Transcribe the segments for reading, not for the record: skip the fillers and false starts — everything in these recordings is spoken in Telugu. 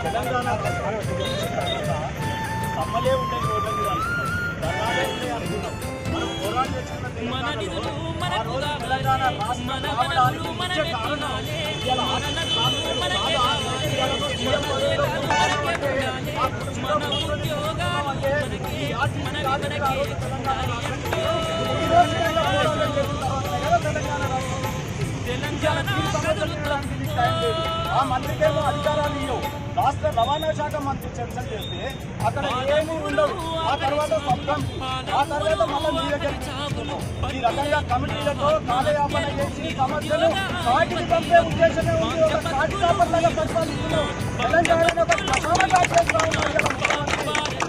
తెలంగాణ సమ్మలే ఉంటాయి రోడ్ల మీద ధర్నాలే ఉంటాయి అనుకున్నాం. మనం పోరాటం చేసుకున్న తెలంగాణలో ఆ రోజు తెలంగాణ రాష్ట్రం రావడానికి ముఖ్య కారణం ఆ మంత్రికేమో అధికారాలు ఇవ్వవు. రాష్ట్ర రవాణా శాఖ మంత్రి చర్చలు చేస్తే అక్కడ ఏమీ ఉండవు. ఆ తర్వాత శబ్దం, ఆ తర్వాత మళ్ళీ మీ దగ్గర ఈ రకంగా కమిటీలతో కాలయాపన చేసి సమస్యలు వాటిని పంపే ఉద్దేశమే ఉంది. ఒక కాటి కాపర్లాగా పరిపాలిస్తున్నాం. తెలంగాణను ఒక ప్రధానంగా చేస్తా ఉన్నారు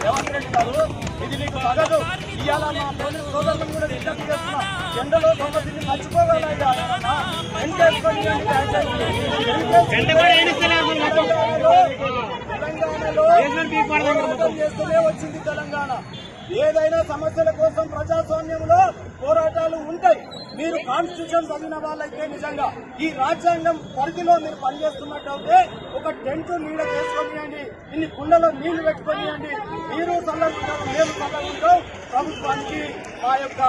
రేవంత్ రెడ్డి గారు. ఇది నీకు తగదు. ఇవాళ మా పోలీసు సోదరులను కూడా విజ్ఞప్తి చేస్తున్నా, ఎండలో దొంగతిని మర్చిపోగలయ్యా. చేస్తూనే వచ్చింది తెలంగాణ. ఏదైనా సమస్యల కోసం ప్రజాస్వామ్యంలో పోరాటాలు ఉంటాయి. మీరు కాన్స్టిట్యూషన్ చదివిన వాళ్ళైతే నిజంగా ఈ రాజ్యాంగం పరిధిలో మీరు పనిచేస్తున్నట్టయితే ఒక టెంట్ నీడ చేసుకొనియండి, ఇన్ని కుండలో నీళ్లు పెట్టుకొనియండి. మీరు చల్లకుంటారు, మేము చల్లకుంటాం. ప్రభుత్వానికి మా యొక్క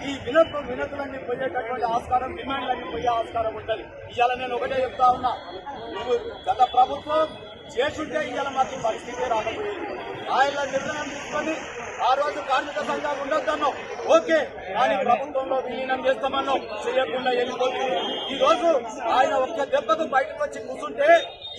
ఈ వినతులన్నీ పోయేటటువంటి ఆస్కారం, డిమాండ్లన్నీ పోయే ఆస్కారం ఉంటుంది. ఇవాళ నేను ఒకటే చెప్తా ఉన్నా, నువ్వు గత ప్రభుత్వం చేస్తుంటే ఇవాళ మాకు పరిస్థితి రాకపోయింది. ఆయన నిర్ణయం తీసుకొని ఆ రోజు కార్మిక సంఘాలు ఉండొద్దన్నాం, ఓకే, కానీ ప్రభుత్వంలో విలీనం చేస్తామన్నాం, చేయకుండా వెళ్ళిపోతుంది. ఈ రోజు ఆయన ఒక్క దెబ్బకు బయటకు వచ్చి కూర్చుంటే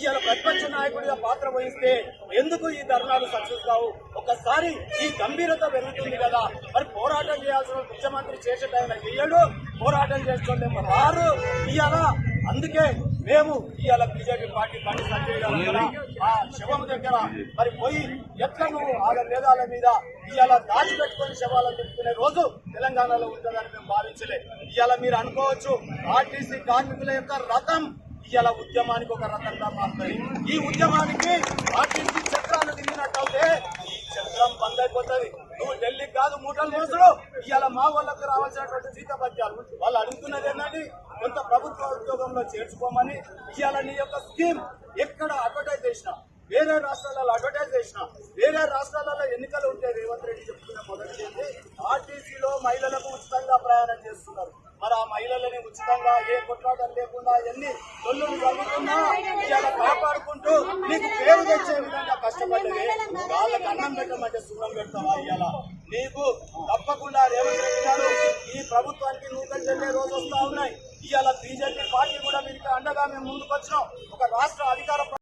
ఇవాళ ప్రతిపక్ష నాయకుడిగా పాత్ర వహిస్తే ఎందుకు ఈ ధర్నాలు సక్సెస్ కావు? ఒక్కసారి ఈ గంభీరత పెరుగుతుంది కదా. మరి పోరాటం చేయాల్సిన ముఖ్యమంత్రి చేసేట ఆయన చెయ్యడు, పోరాటం చేసుకోలేము రారు ఇవాళ. అందుకే మేము ఇవాళ బీజేపీ పార్టీ బండి సంజయ్ గారు ఆ శవం దగ్గర మరి పోయి ఎట్లా నువ్వు ఆ వేదాల మీద ఇవాళ దాచిపెట్టుకుని శవాలను చెప్పుకునే రోజు తెలంగాణలో ఉంటుందని మేము భావించలే. ఇవాళ మీరు అనుకోవచ్చు ఆర్టీసీ కార్మికుల యొక్క రథం ఇవాళ ఉద్యమానికి ఒక రథంగా మారుతుంది. ఈ ఉద్యమానికి ఆర్టీసీ చక్రాలు దిగినట్టయితే ఈ చక్రం బంద్ అయిపోతుంది. నువ్వు ఢిల్లీకి కాదు మూటలు మోసుడు. ఇవాళ మా వాళ్ళకి రావాల్సినటువంటి జీతభత్యాలు వాళ్ళు అడుగుతున్నది ఏంటంటే కొంత ప్రభుత్వ ఉద్యోగంలో చేర్చుకోమని. ఇవాళ నీ యొక్క స్కీమ్ ఎక్కడ అడ్వర్టైజ్ చేసినా, వేరే రాష్ట్రాలలో అడ్వర్టైజ్ చేసినా, వేరే రాష్ట్రాలలో ఎన్నికలు ఉంటే రేవంత్ రెడ్డి చెప్తున్న మొదటి ఆర్టీసీలో మహిళలకు ఉచితంగా ప్రయాణం చేస్తున్నారు. మరి ఆ మహిళలని ఉచితంగా ఏ కొట్లాటం లేకుండా ఎన్ని తొల్లులు జరుగుతున్నా ఇవాళ కాపాడుకుంటూ నీకు పేరు తెచ్చే విధంగా కష్టపడ్డది. వాళ్ళకి అన్నం పెట్టమంటే సున్నం పెడతావా? ఇవాళ నీకు తప్పకుండా రేవంత్ రెడ్డి గారు ఈ ప్రభుత్వానికి నూకలు చెల్లే రోజు వస్తా ఉన్నాయి.